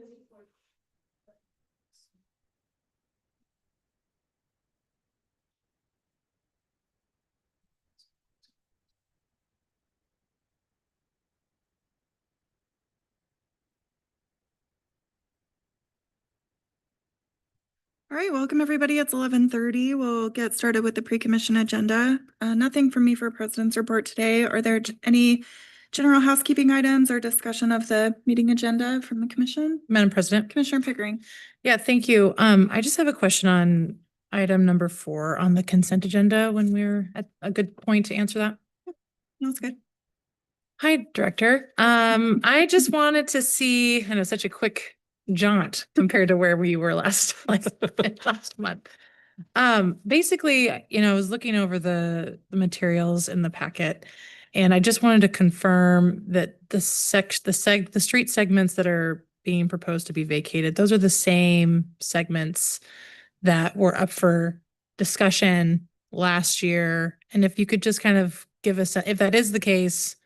All right, welcome everybody. It's 11:30. We'll get started with the pre-commission agenda. Nothing from me for President's report today. Are there any general housekeeping items or discussion of the meeting agenda from the commission? Madam President. Commissioner Pickering. Yeah, thank you. I just have a question on item number 4 on the consent agenda when we're at a good point to answer that. That's good. Hi, Director. I just wanted to see, I know such a quick jaunt compared to where we were last month. Basically, I was looking over the materials in the packet, and I just wanted to confirm that the street segments that are being proposed to be vacated, those are the same segments that were up for discussion last year. And if you could just kind of give us, if that is the case,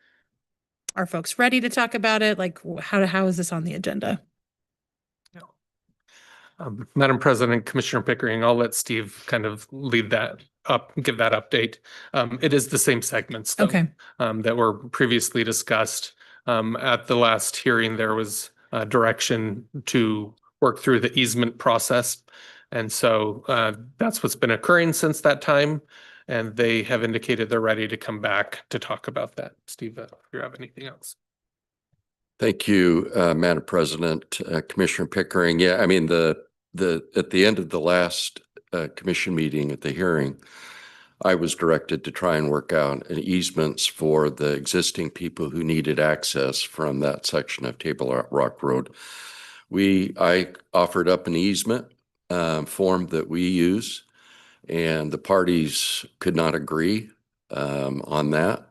are folks ready to talk about it? Like, how is this on the agenda? Madam President, Commissioner Pickering, I'll let Steve kind of lead that up, give that update. It is the same segments though, Okay. That were previously discussed. At the last hearing, there was direction to work through the easement process. And so that's what's been occurring since that time. And they have indicated they're ready to come back to talk about that. Steve, if you have anything else. Thank you, Madam President, Commissioner Pickering. Yeah, I mean, at the end of the last commission meeting at the hearing, I was directed to try and work out an easements for the existing people who needed access from that section of Table Rock Road. I offered up an easement form that we use, and the parties could not agree on that.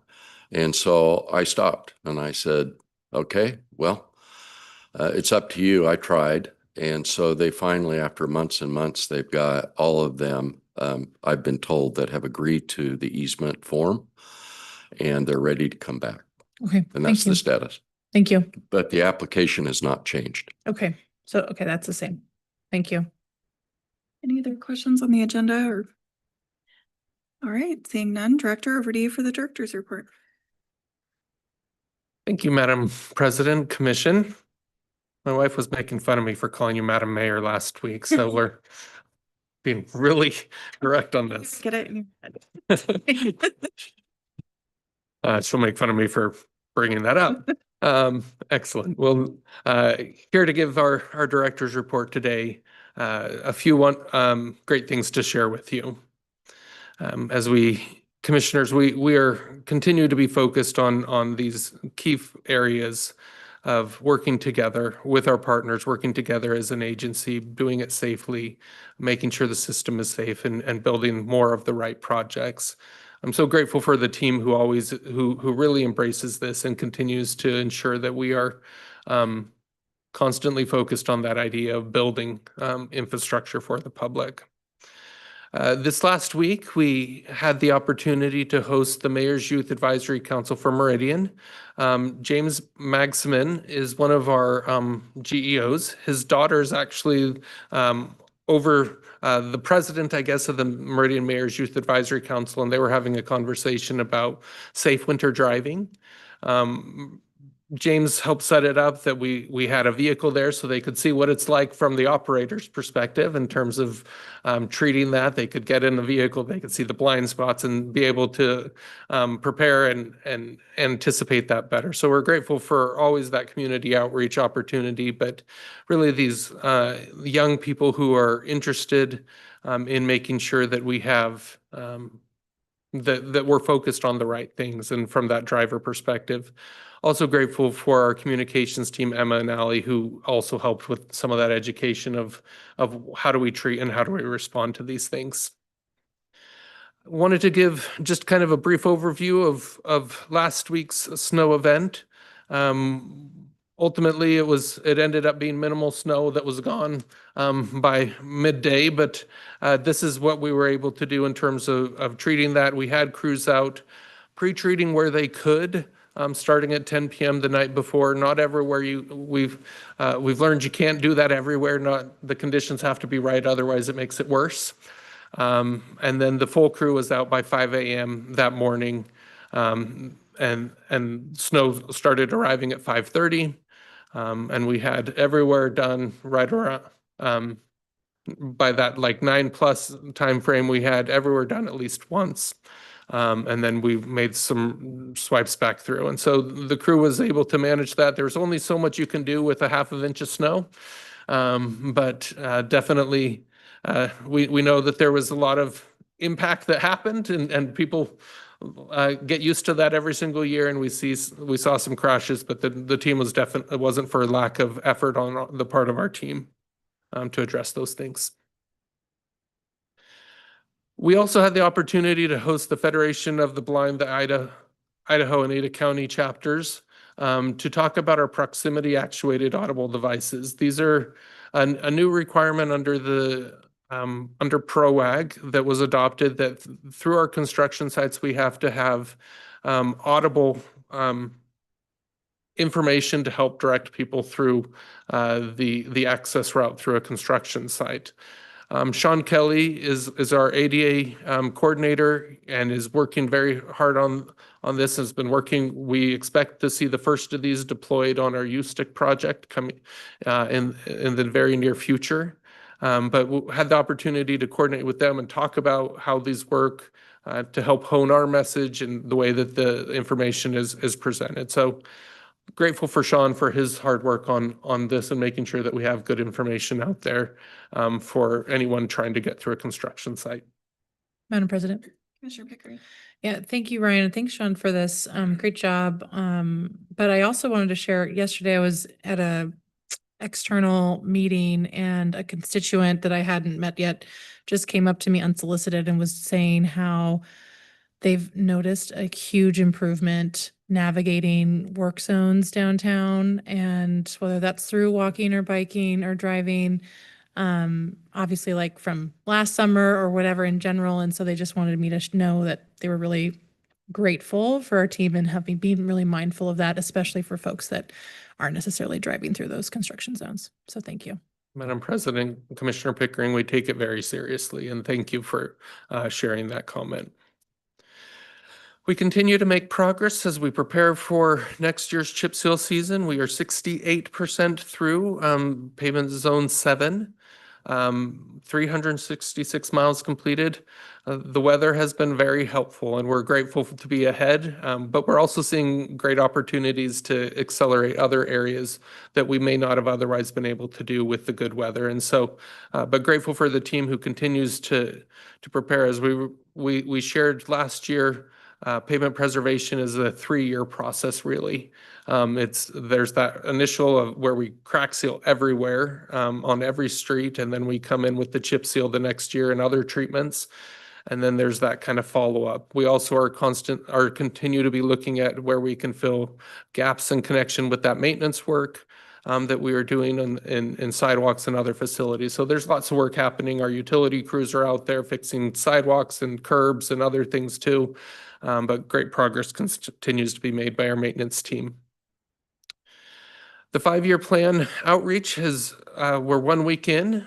And so I stopped and I said, okay, well, it's up to you. I tried. And so they finally, after months and months, they've got all of them, I've been told, that have agreed to the easement form, and they're ready to come back. Okay. And that's the status. Thank you. But the application has not changed. Okay. So, okay, that's the same. Thank you. Any other questions on the agenda? Or all right, seeing none, Director, over to you for the director's report. Thank you, Madam President, Commission. My wife was making fun of me for calling you Madam Mayor last week, so we're being really direct on this. Get it in your head. She'll make fun of me for bringing that up. Excellent. Well, here to give our director's report today, a few great things to share with you. As commissioners, we are continue to be focused on these key areas of working together with our partners, working together as an agency, doing it safely, making sure the system is safe, and building more of the right projects. I'm so grateful for the team who really embraces this and continues to ensure that we are constantly focused on that idea of building infrastructure for the public. This last week, we had the opportunity to host the Mayor's Youth Advisory Council for Meridian. James Magsamen is one of our GEOs. His daughter is actually over the president, I guess, of the Meridian Mayor's Youth Advisory Council, and they were having a conversation about safe winter driving. James helped set it up that we had a vehicle there so they could see what it's like from the operator's perspective in terms of treating that. They could get in the vehicle, they could see the blind spots and be able to prepare and anticipate that better. So we're grateful for always that community outreach opportunity, but really these young people who are interested in making sure that we have that we're focused on the right things and from that driver perspective. Also grateful for our communications team, Emma and Allie, who also helped with some of that education of how do we treat and how do we respond to these things. Wanted to give just kind of a brief overview of last week's snow event. Ultimately, it ended up being minimal snow that was gone by midday, but this is what we were able to do in terms of treating that. We had crews out pre-treating where they could. starting at 10 p.m. the night before. Not everywhere we've learned you can't do that everywhere. Not the conditions have to be right, otherwise it makes it worse. And then the full crew was out by 5 a.m. that morning, and snow started arriving at 5:30, and we had everywhere done right around. By that like 9+ time frame, we had everywhere done at least once. And then we made some swipes back through. And so the crew was able to manage that. There's only so much you can do with a 1/2 inch of snow. But definitely we know that there was a lot of impact that happened, and people get used to that every single year. And we saw some crashes, but the team was definitely, it wasn't for lack of effort on the part of our team to address those things. We also had the opportunity to host the Federation of the Blind, the Idaho and Ada County chapters, to talk about our proximity actuated audible devices. These are a new requirement under the under PROAG that was adopted, that through our construction sites we have to have audible information to help direct people through the access route through a construction site. Sean Kelly is our ADA coordinator and is working very hard on this, has been working. We expect to see the first of these deployed on our U-Stick project coming in the very near future. But we had the opportunity to coordinate with them and talk about how these work to help hone our message and the way that the information is presented. So grateful for Sean for his hard work on this and making sure that we have good information out there for anyone trying to get through a construction site. Madam President. Commissioner Pickering. Yeah, thank you, Ryan, and thanks, Sean, for this. Great job. But I also wanted to share, yesterday I was at a external meeting, and a constituent that I hadn't met yet just came up to me unsolicited and was saying how they've noticed a huge improvement navigating work zones downtown, and whether that's through walking or biking or driving, obviously like from last summer or whatever in general. And so they just wanted me to know that they were really grateful for our team and being really mindful of that, especially for folks that aren't necessarily driving through those construction zones. So thank you. Madam President, Commissioner Pickering, we take it very seriously, and thank you for sharing that comment. We continue to make progress as we prepare for next year's chip seal season. We are 68% through pavement zone 7, 366 miles completed. The weather has been very helpful, and we're grateful to be ahead, but we're also seeing great opportunities to accelerate other areas that we may not have otherwise been able to do with the good weather. And so, but grateful for the team who continues to prepare. As we shared last year, pavement preservation is a 3-year process, really. There's that initial of where we crack seal everywhere on every street, and then we come in with the chip seal the next year and other treatments. And then there's that kind of follow-up. We also continue to be looking at where we can fill gaps in connection with that maintenance work that we are doing in sidewalks and other facilities. So there's lots of work happening. Our utility crews are out there fixing sidewalks and curbs and other things too. But great progress continues to be made by our maintenance team. The 5-year plan outreach we're 1 week in.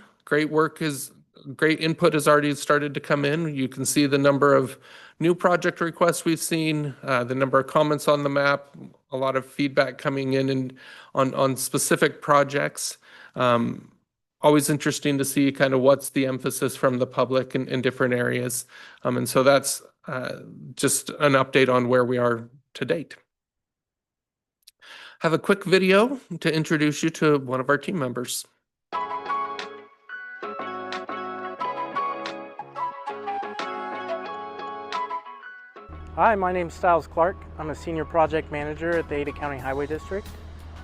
Great input has already started to come in. You can see the number of new project requests we've seen, the number of comments on the map, a lot of feedback coming in and on specific projects. Always interesting to see kind of what's the emphasis from the public in different areas. And so that's just an update on where we are to date. Have a quick video to introduce you to one of our team members. Hi, my name is Styles Clark. I'm a senior project manager at the Ada County Highway District.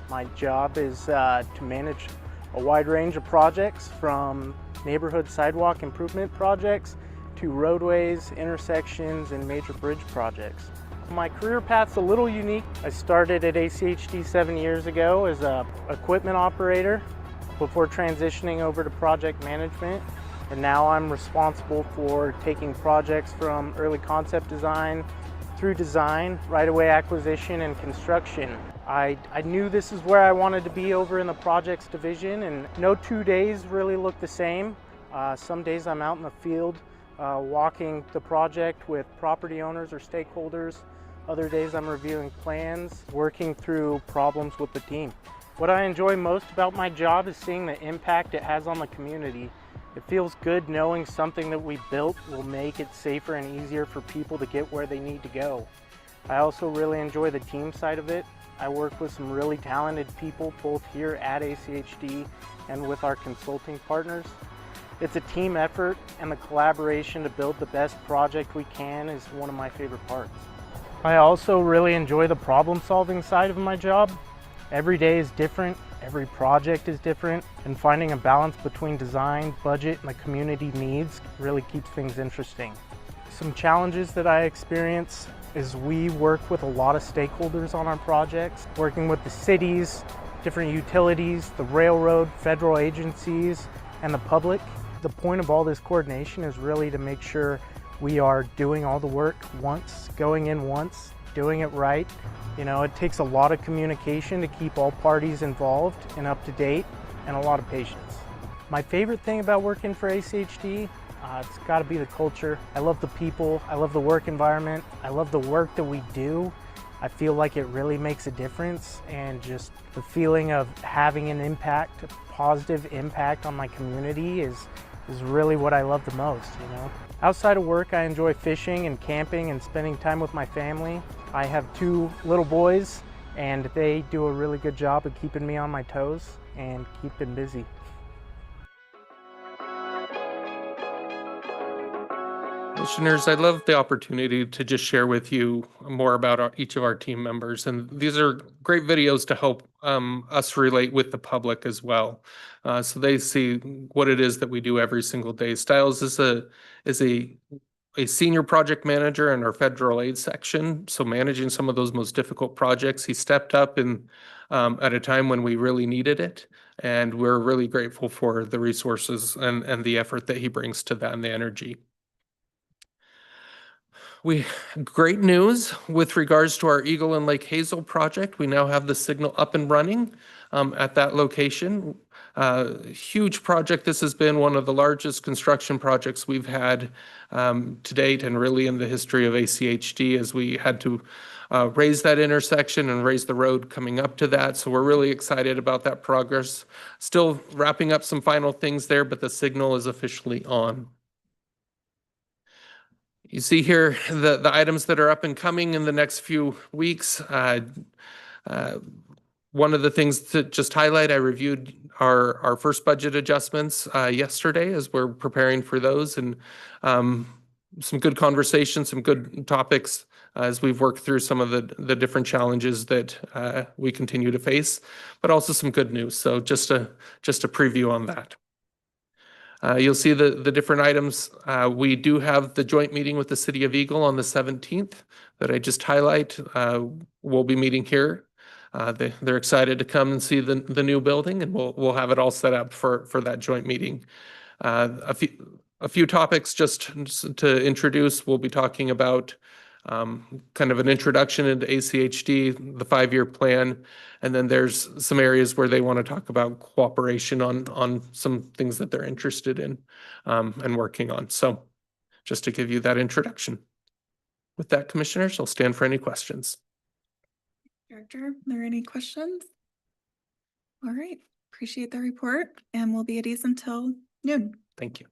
My job is to manage a wide range of projects, from neighborhood sidewalk improvement projects to roadways, intersections, and major bridge projects. My career path's a little unique. I started at ACHD 7 years ago as an equipment operator before transitioning over to project management. And now I'm responsible for taking projects from early concept design through design, right-of-way acquisition, and construction. I knew this is where I wanted to be over in the projects division, and no 2 days really look the same. Some days I'm out in the field walking the project with property owners or stakeholders. Other days I'm reviewing plans, working through problems with the team. What I enjoy most about my job is seeing the impact it has on the community. It feels good knowing something that we built will make it safer and easier for people to get where they need to go. I also really enjoy the team side of it. I work with some really talented people both here at ACHD and with our consulting partners. It's a team effort, and the collaboration to build the best project we can is one of my favorite parts. I also really enjoy the problem-solving side of my job. Every day is different, every project is different, and finding a balance between design, budget, and the community needs really keeps things interesting. Some challenges that I experience is we work with a lot of stakeholders on our projects, working with the cities, different utilities, the railroad, federal agencies, and the public. The point of all this coordination is really to make sure we are doing all the work once, going in once, doing it right. You know, it takes a lot of communication to keep all parties involved and up to date, and a lot of patience. My favorite thing about working for ACHD, it's got to be the culture. I love the people, I love the work environment, I love the work that we do. I feel like it really makes a difference, and just the feeling of having an impact, a positive impact on my community is really what I love the most, you know. Outside of work, I enjoy fishing and camping and spending time with my family. I have 2 little boys, and they do a really good job of keeping me on my toes and keeping busy. Commissioners, I'd love the opportunity to just share with you more about each of our team members. And these are great videos to help us relate with the public as well. So they see what it is that we do every single day. Styles is a senior project manager in our federal aid section. So managing some of those most difficult projects, he stepped up at a time when we really needed it. And we're really grateful for the resources and the effort that he brings to that and the energy. Great news with regards to our Eagle and Lake Hazel project. We now have the signal up and running at that location. Huge project. This has been one of the largest construction projects we've had to date, and really in the history of ACHD, as we had to raise that intersection and raise the road coming up to that. So we're really excited about that progress. Still wrapping up some final things there, but the signal is officially on. You see here the items that are up and coming in the next few weeks. One of the things to just highlight, I reviewed our first budget adjustments yesterday as we're preparing for those, and some good conversations, some good topics as we've worked through some of the different challenges that we continue to face, but also some good news. So just a preview on that. You'll see the different items. We do have the joint meeting with the City of Eagle on the 17th that I just highlight. We'll be meeting here. They're excited to come and see the new building, and we'll have it all set up for that joint meeting. A few topics just to introduce. We'll be talking about kind of an introduction into ACHD, the 5-year plan, and then there's some areas where they want to talk about cooperation on some things that they're interested in and working on. So just to give you that introduction. With that, Commissioners, I'll stand for any questions. Director, are there any questions? All right, appreciate the report, and we'll be at ease until noon. Thank you.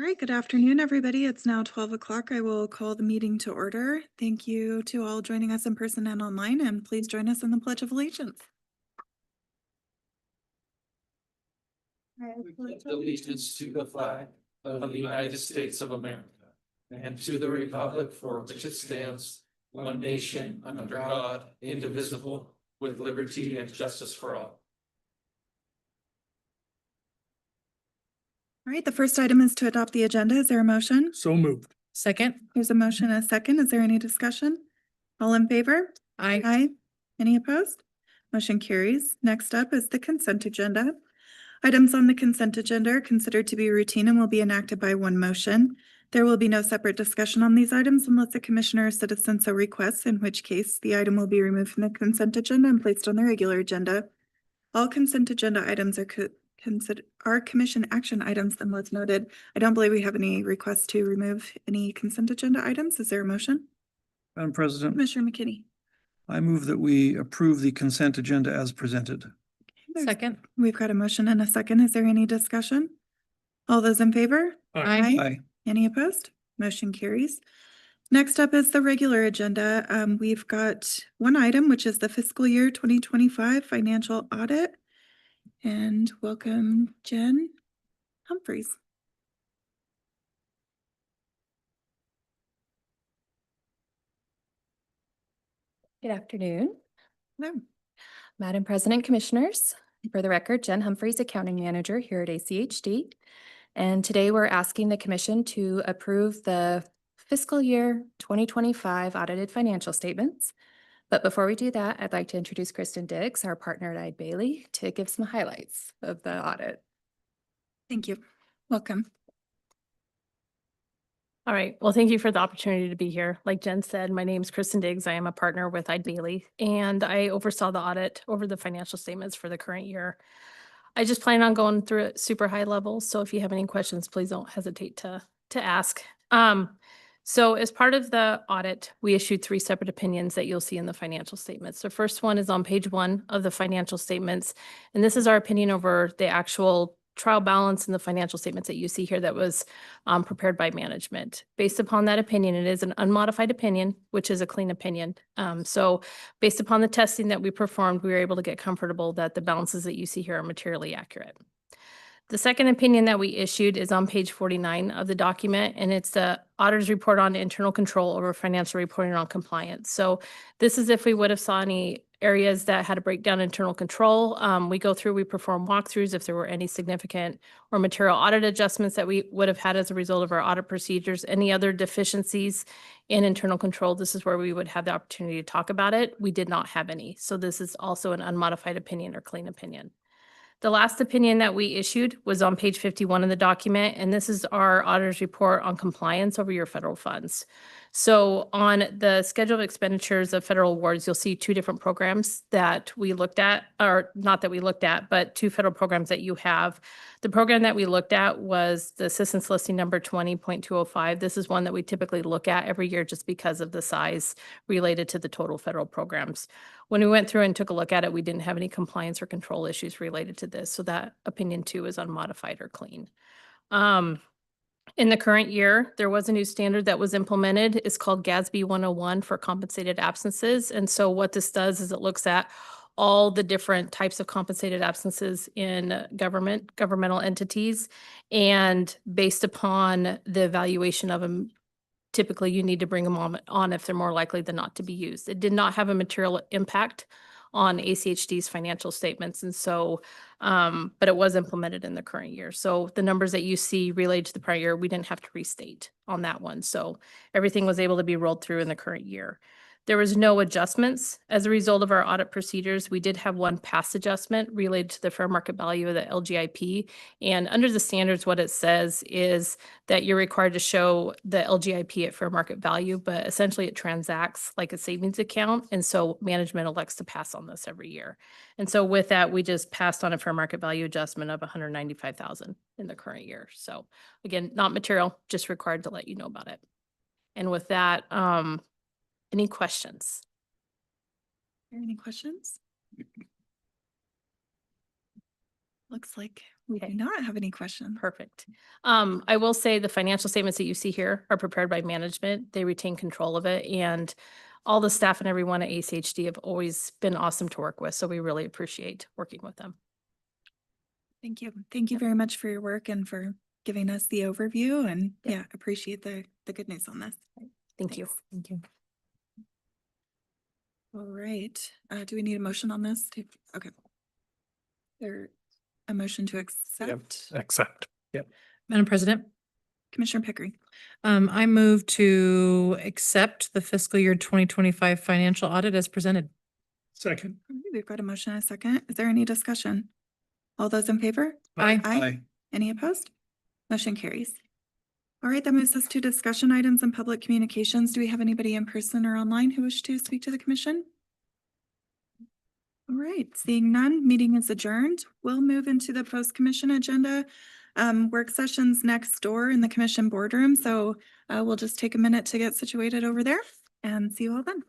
All right, good afternoon, everybody. It's now 12 o'clock. I will call the meeting to order. Thank you to all joining us in person and online, and please join us in the Pledge of Allegiance. Allegiance to the flag of the United States of America and to the republic for which it stands, one nation under God, indivisible, with liberty and justice for all. All right, the first item is to adopt the agenda. Is there a motion? So moved. Second. There's a motion and a second. Is there any discussion? All in favor? Aye. Aye. Any opposed? Motion carries. Next up is the consent agenda. Items on the consent agenda are considered to be routine and will be enacted by one motion. There will be no separate discussion on these items unless a commissioner or citizen so requests, in which case the item will be removed from the consent agenda and placed on the regular agenda. All consent agenda items are commission action items unless noted. I don't believe we have any requests to remove any consent agenda items. Is there a motion? Madam President, Commissioner McKinney. I move that we approve the consent agenda as presented. Second. We've got a motion and a second. Is there any discussion? All those in favor? Aye. Aye. Any opposed? Motion carries. Next up is the regular agenda. We've got one item, which is the fiscal year 2025 financial audit. And welcome Jen Humphreys. Good afternoon, Hello. Madam President, Commissioners. For the record, Jen Humphreys, Accounting Manager here at ACHD. And today we're asking the Commission to approve the fiscal year 2025 audited financial statements. But before we do that, I'd like to introduce Kristen Diggs, our partner at Bailey, to give some highlights of the audit. Thank you. Welcome. All right. Well, thank you for the opportunity to be here. Like Jen said, my name is Kristen Diggs. I am a partner with Bailey, and I oversaw the audit over the financial statements for the current year. I just plan on going through it super high level. So if you have any questions, please don't hesitate to ask. So as part of the audit, we issued 3 separate opinions that you'll see in the financial statements. The first one is on page 1 of the financial statements, and this is our opinion over the actual trial balance in the financial statements that you see here that was prepared by management. Based upon that opinion, it is an unmodified opinion, which is a clean opinion. So based upon the testing that we performed, we were able to get comfortable that the balances that you see here are materially accurate. The second opinion that we issued is on page 49 of the document, and it's the auditor's report on internal control over financial reporting on compliance. So this is if we would have saw any areas that had a breakdown in internal control. We go through, we perform walkthroughs if there were any significant or material audit adjustments that we would have had as a result of our audit procedures, any other deficiencies in internal control. This is where we would have the opportunity to talk about it. We did not have any. So this is also an unmodified opinion or clean opinion. The last opinion that we issued was on page 51 of the document, and this is our auditor's report on compliance over your federal funds. So on the schedule of expenditures of federal awards, you'll see 2 different programs that we looked at, or not that we looked at, but 2 federal programs that you have. The program that we looked at was the assistance listing number 20.205. This is one that we typically look at every year just because of the size related to the total federal programs. When we went through and took a look at it, we didn't have any compliance or control issues related to this. So that opinion 2 is unmodified or clean. In the current year, there was a new standard that was implemented. It's called GASB 101 for compensated absences. And so what this does is it looks at all the different types of compensated absences in governmental entities. And based upon the evaluation of them, typically you need to bring them on if they're more likely than not to be used. It did not have a material impact on ACHD's financial statements. And so, but it was implemented in the current year. So the numbers that you see related to the prior year, we didn't have to restate on that one. So everything was able to be rolled through in the current year. There was no adjustments as a result of our audit procedures. We did have one past adjustment related to the fair market value of the LGIP. And under the standards, what it says is that you're required to show the LGIP at fair market value, but essentially it transacts like a savings account. And so management elects to pass on this every year. And so with that, we just passed on a fair market value adjustment of $195,000 in the current year. So again, not material, just required to let you know about it. And with that, any questions? Any questions? Looks like we do Okay. not have any questions. Perfect. I will say the financial statements that you see here are prepared by management. They retain control of it, and all the staff and everyone at ACHD have always been awesome to work with. So we really appreciate working with them. Thank you. Thank you very much for your work and for giving us the overview, and Yep. yeah, appreciate the good news on this. Thank you. Thanks. Thank you. All right, do we need a motion on this? Okay. There, a motion to accept? Accept. Yep. Madam President, Commissioner Pickering. I move to accept the fiscal year 2025 financial audit as presented. Second. All right, we've got a motion and a second. Is there any discussion? All those in favor? Aye. Aye. Any opposed? Motion carries. All right, that moves us to discussion items and public communications. Do we have anybody in person or online who wish to speak to the commission? All right, seeing none, meeting is adjourned. We'll move into the post-commission agenda. Work sessions next door in the commission boardroom. So we'll just take a minute to get situated over there and see you all then.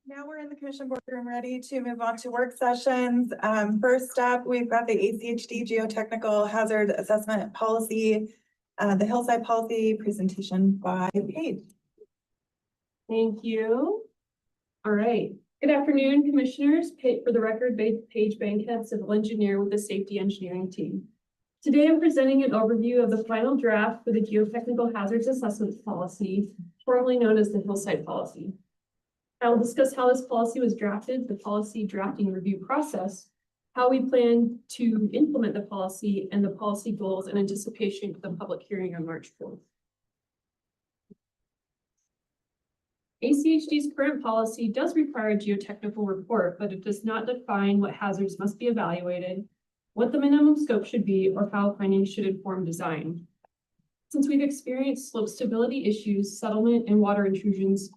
Now we're in the commission boardroom, ready to move on to work sessions. First up, we've got the ACHD Geotechnical Hazard Assessment Policy, the Hillside Policy presentation by Paige. Thank you. All right. Good afternoon, commissioners. For the record, Paige Bankhead, civil engineer with the safety engineering team. Today, I'm presenting an overview of the final draft for the Geotechnical Hazards Assessment Policy, formerly known as the Hillside Policy. I will discuss how this policy was drafted, the policy drafting review process, how we plan to implement the policy, and the policy goals in anticipation of the public hearing on March 4th. ACHD's current policy does require a geotechnical report, but it does not define what hazards must be evaluated, what the minimum scope should be, or how findings should inform design. Since we've experienced slope stability issues, settlement, and water intrusions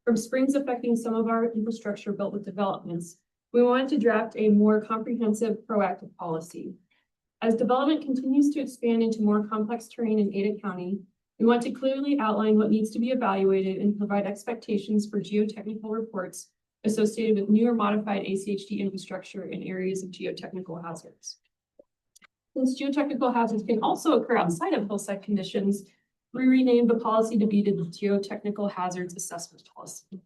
from springs affecting some of our infrastructure built with developments, we wanted to draft a more comprehensive, proactive policy. As development continues to expand into more complex terrain in Ada County, we want to clearly outline what needs to be evaluated and provide expectations for geotechnical reports associated with new or modified ACHD infrastructure in areas of geotechnical hazards. Since geotechnical hazards can also occur outside of hillside conditions, We renamed the policy to be the Geotechnical Hazards Assessment Policy.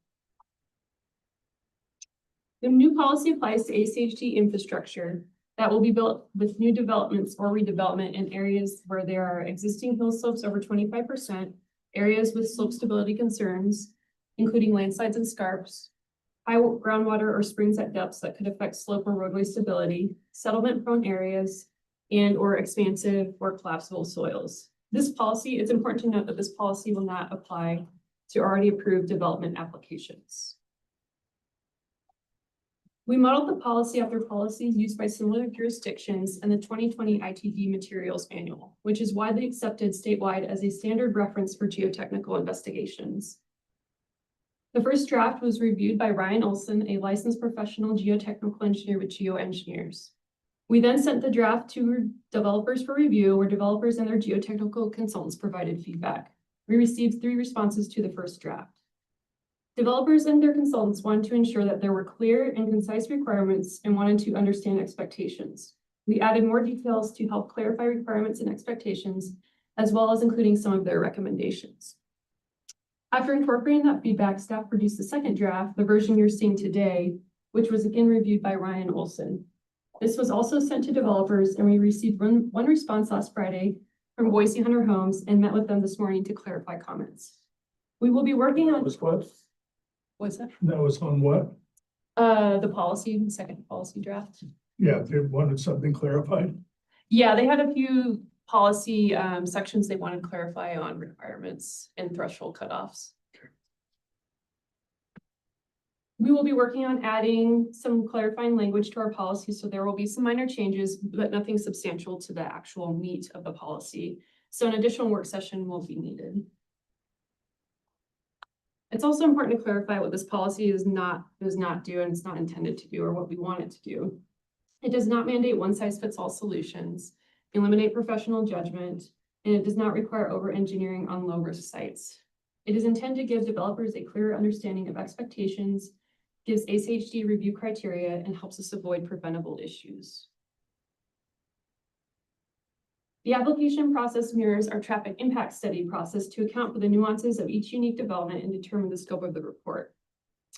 The new policy applies to ACHD infrastructure that will be built with new developments or redevelopment in areas where there are existing hill slopes over 25%, areas with slope stability concerns, including landslides and scarps, high groundwater or springs at depths that could affect slope or roadway stability, settlement-prone areas, and or expansive or collapsible soils. This policy, it's important to note that this policy will not apply to already approved development applications. We modeled the policy after policies used by similar jurisdictions and the 2020 ITD Materials Manual, which is widely accepted statewide as a standard reference for geotechnical investigations. The first draft was reviewed by Ryan Olson, a licensed professional geotechnical engineer with GeoEngineers. We then sent the draft to developers for review, where developers and their geotechnical consultants provided feedback. We received 3 responses to the first draft. Developers and their consultants wanted to ensure that there were clear and concise requirements and wanted to understand expectations. We added more details to help clarify requirements and expectations, as well as including some of their recommendations. After incorporating that feedback, staff produced the second draft, the version you're seeing today, which was again reviewed by Ryan Olson. This was also sent to developers, and we received one response last Friday from Boise Hunter Homes and met with them this morning to clarify comments. We will be working on— What's that? That was on what? The policy, the second policy draft. Yeah, they wanted something clarified. Yeah, they had a few policy sections they wanted to clarify on requirements and threshold cutoffs. We will be working on adding some clarifying language to our policy, so there will be some minor changes, but nothing substantial to the actual meat of the policy. So an additional work session will be needed. It's also important to clarify what this policy does not do, and it's not intended to do, or what we want it to do. It does not mandate one-size-fits-all solutions, eliminate professional judgment, and it does not require over-engineering on low-risk sites. It is intended to give developers a clearer understanding of expectations, gives ACHD review criteria, and helps us avoid preventable issues. The application process mirrors our traffic impact study process to account for the nuances of each unique development and determine the scope of the report.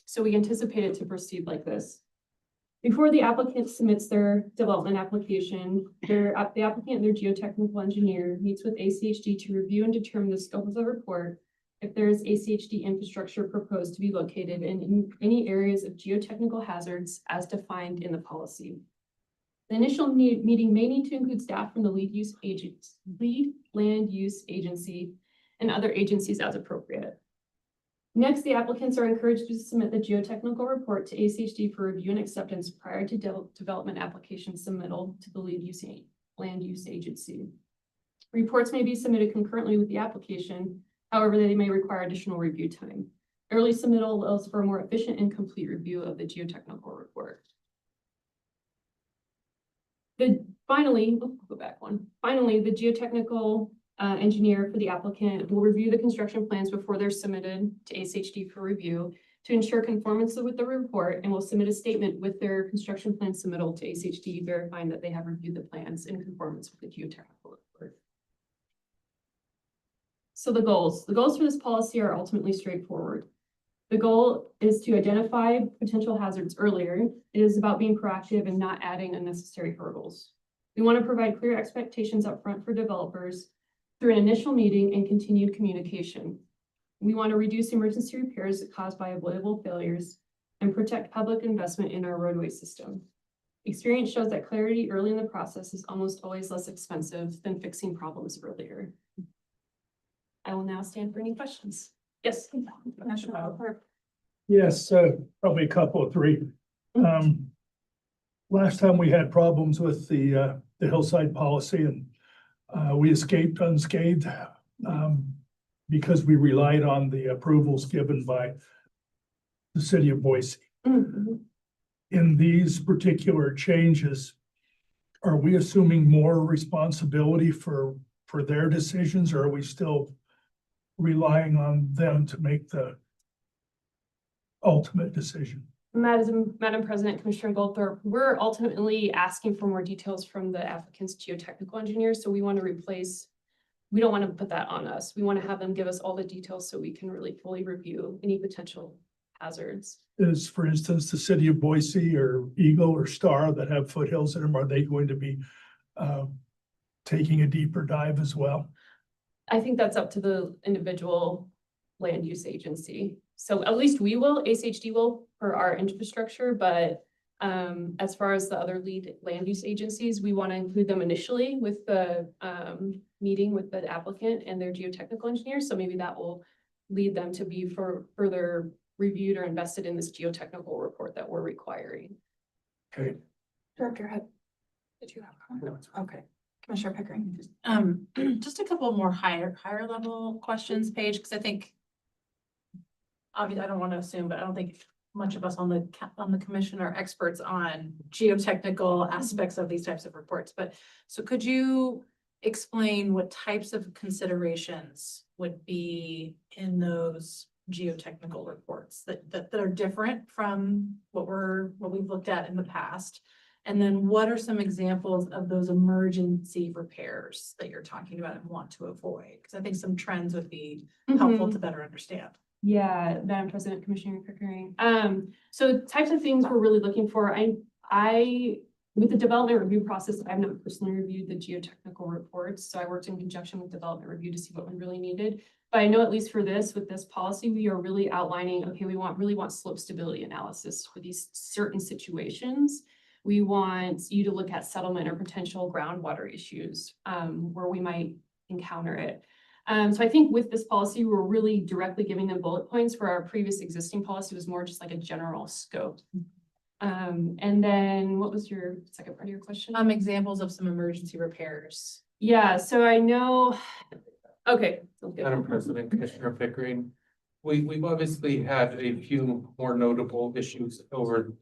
So we anticipate it to proceed like this. Before the applicant submits their development application, the applicant and their geotechnical engineer meets with ACHD to review and determine the scope of the report, if there is ACHD infrastructure proposed to be located in any areas of geotechnical hazards as defined in the policy. The initial meeting may need to include staff from the lead land use agency and other agencies as appropriate. Next, the applicants are encouraged to submit the geotechnical report to ACHD for review and acceptance prior to development application submittal to the land use agency. Reports may be submitted concurrently with the application. However, they may require additional review time. Early submittal allows for a more efficient and complete review of the geotechnical report. Finally, the geotechnical engineer for the applicant will review the construction plans before they're submitted to ACHD for review to ensure conformance with the report, and will submit a statement with their construction plan submittal to ACHD verifying that they have reviewed the plans in conformance with the geotechnical report. So the goals for this policy are ultimately straightforward. The goal is to identify potential hazards earlier. It is about being proactive and not adding unnecessary hurdles. We want to provide clear expectations up front for developers through an initial meeting and continued communication. We want to reduce emergency repairs caused by avoidable failures and protect public investment in our roadway system. Experience shows that clarity early in the process is almost always less expensive than fixing problems earlier. I will now stand for any questions. Yes. Yes, probably a couple of 3. Last time we had problems with the Hillside policy, and we escaped unscathed because we relied on the approvals given by the city of Boise. Mm-hmm. In these particular changes, are we assuming more responsibility for their decisions, or are we still relying on them to make the ultimate decision? Madam President, Commissioner Goldthorpe, we're ultimately asking for more details from the applicant's geotechnical engineer. So we want to replace we don't want to put that on us. We want to have them give us all the details so we can really fully review any potential hazards. Is, for instance, the city of Boise or Eagle or Star that have foothills in them, are they going to be taking a deeper dive as well? I think that's up to the individual land use agency. So at least we will, ACHD will for our infrastructure, but as far as the other lead land use agencies, we want to include them initially with the meeting with the applicant and their geotechnical engineer. So maybe that will lead them to be further reviewed or invested in this geotechnical report that we're requiring. Okay. Director, did you have a comment? Okay. Commissioner Pickering. Just a couple more higher level questions, Paige, because I think obviously I don't want to assume, but I don't think much of us on the commission are experts on geotechnical aspects of these types of reports. But so could you explain what types of considerations would be in those geotechnical reports that are different from what we've looked at in the past? And then what are some examples of those emergency repairs that you're talking about and want to avoid? Because I think some trends would be helpful to better understand. Yeah, Madam President, Commissioner Pickering. So types of things we're really looking for. I with the development review process, I've not personally reviewed the geotechnical reports. So I worked in conjunction with development review to see what we really needed. But I know at least for this, with this policy, we are really outlining, okay, we really want slope stability analysis for these certain situations. We want you to look at settlement or potential groundwater issues where we might encounter it. So I think with this policy, we're really directly giving them bullet points, where our previous existing policy was more just like a general scope. And then what was your second part of your question? Examples of some emergency repairs. Yeah, so I know, okay. Madam President, Commissioner Pickering, we've obviously had a few more notable issues over,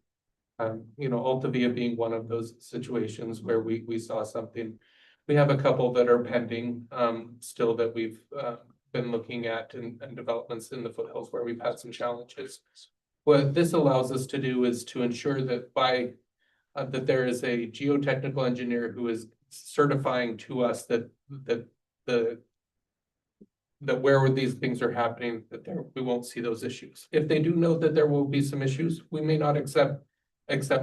Altavia being one of those situations where we saw something. We have a couple that are pending still that we've been looking at and developments in the foothills where we've had some challenges. What this allows us to do is to ensure that that there is a geotechnical engineer who is certifying to us that where these things are happening, that we won't see those issues. If they do know that there will be some issues, we may not accept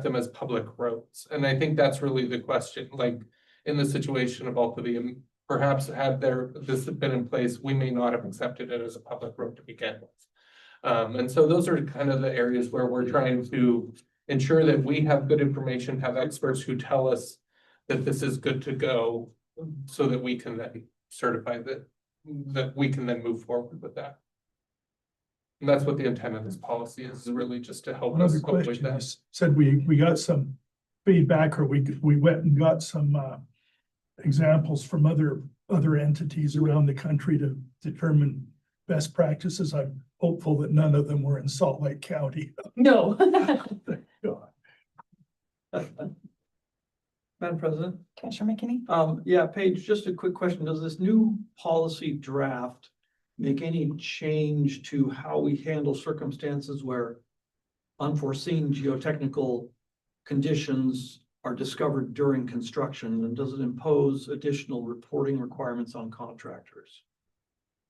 them as public roads. And I think that's really the question. Like in the situation of Altavia, perhaps had this been in place, we may not have accepted it as a public road to begin with. And so those are kind of the areas where we're trying to ensure that we have good information, have experts who tell us that this is good to go, so that we can then certify that we can then move forward with that. And that's what the intent of this policy is really just to help us Another with question, that. you said we got some feedback, or we went and got some examples from other entities around the country to determine best practices. I'm hopeful that none of them were in Salt Lake County. No. Thank God. Madam President? Commissioner McKinney? Yeah, Paige, just a quick question. Does this new policy draft make any change to how we handle circumstances where unforeseen geotechnical conditions are discovered during construction? And does it impose additional reporting requirements on contractors?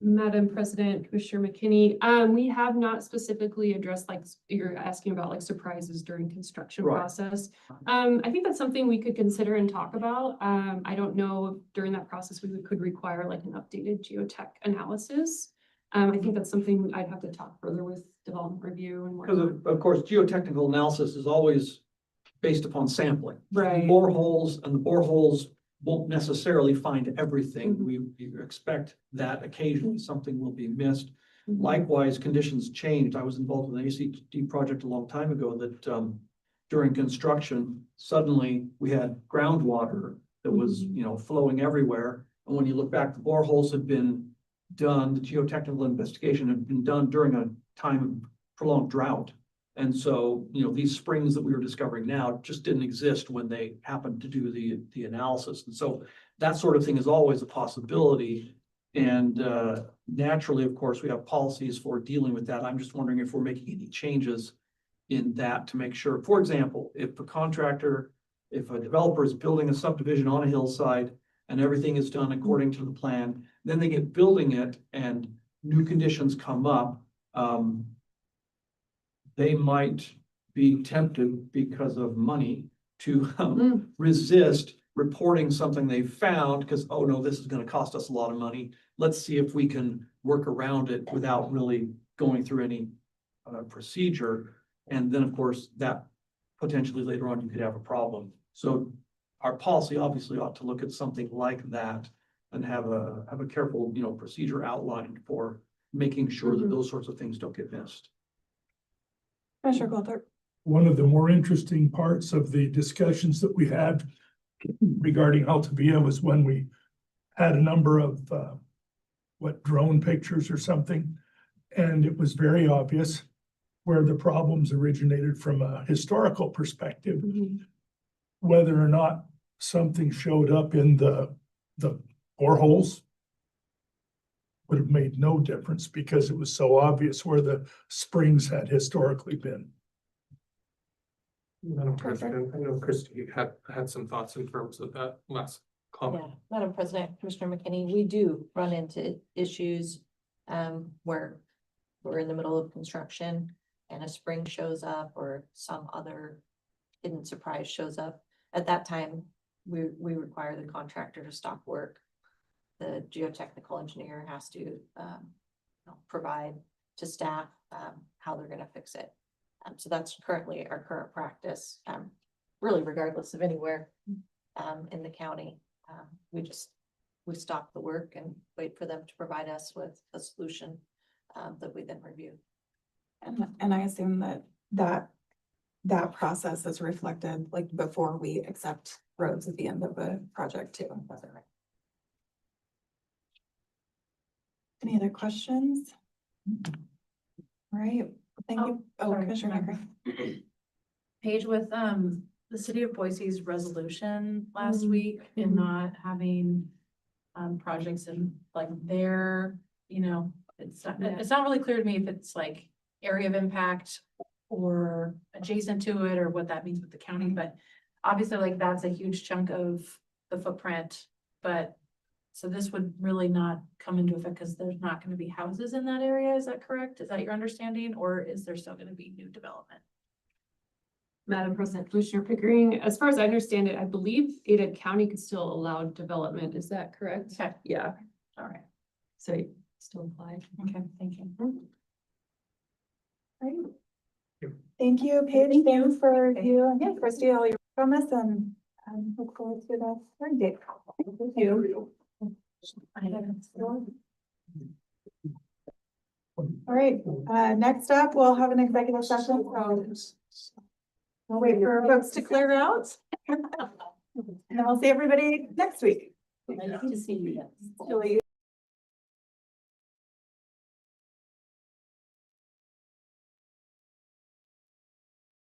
Madam President, Commissioner McKinney, we have not specifically addressed, like you're asking about, like surprises during construction process. I think that's something we could consider and talk about. I don't know if during that process we could require like an updated geotech analysis. I think that's something I'd have to talk further with development review and Because of course, geotechnical analysis is always based upon sampling. right. Boreholes, and the boreholes won't necessarily find everything. We expect that occasionally something will be missed. Likewise, conditions changed. I was involved with an ACD project a long time ago that during construction, suddenly we had groundwater that was, flowing everywhere. And when you look back, the boreholes had been done, the geotechnical investigation had been done during a time of prolonged drought. And so, these springs that we were discovering now just didn't exist when they happened to do the analysis. And so that sort of thing is always a possibility. And naturally, of course, we have policies for dealing with that. I'm just wondering if we're making any changes in that to make sure, for example, if a developer is building a subdivision on a hillside, and everything is done according to the plan. Then they get building it and new conditions come up. They might be tempted because of money to resist reporting something they found because, oh no, this is going to cost us a lot of money. Let's see if we can work around it without really going through any procedure. And then, of course, that potentially later on you could have a problem. So our policy obviously ought to look at something like that and have a careful, procedure outlined for making sure that those sorts of things don't get missed. Commissioner Goldberg. One of the more interesting parts of the discussions that we had regarding Altabia was when we had a number of drone pictures or something, and it was very obvious where the problems originated from a historical perspective. Whether or not something showed up in the boreholes would have made no difference because it was so obvious where the springs had historically been. Madam President, I know Christie had some thoughts in terms of that last comment. Yeah, Madam President, Commissioner McKinney, we do run into issues where we're in the middle of construction and a spring shows up or some other hidden surprise shows up. At that time, we require the contractor to stop work. The geotechnical engineer has to provide to staff how they're going to fix it. So that's currently our current practice, really regardless of anywhere in the county. We stop the work and wait for them to provide us with a solution that we then review. And I assume that process is reflected like before we accept roads at the end of a project too. That's right. Any other questions? All right, thank you. Oh, sorry, Commissioner Member. Paige, with the city of Boise's resolution last week in not having projects in like their, it's not really clear to me if it's like area of impact or adjacent to it or what that means with the county, but obviously like that's a huge chunk of the footprint. But so this would really not come into effect because there's not going to be houses in that area. Is that correct? Is that your understanding, or is there still going to be new development? Madam President, Commissioner Pickering, as far as I understand it, I believe Ada County could still allow development. Is that correct? Okay. Yeah, All right. so it still applied. Okay. Thank you. Right. Thank you, Paige. Thanks for you and Christie, all your comments, and look forward to the hearing date. Thank you. All right, next up, we'll have an executive session. We'll wait for folks to clear out. And then we'll see everybody next week. I'd like to see you. Julie.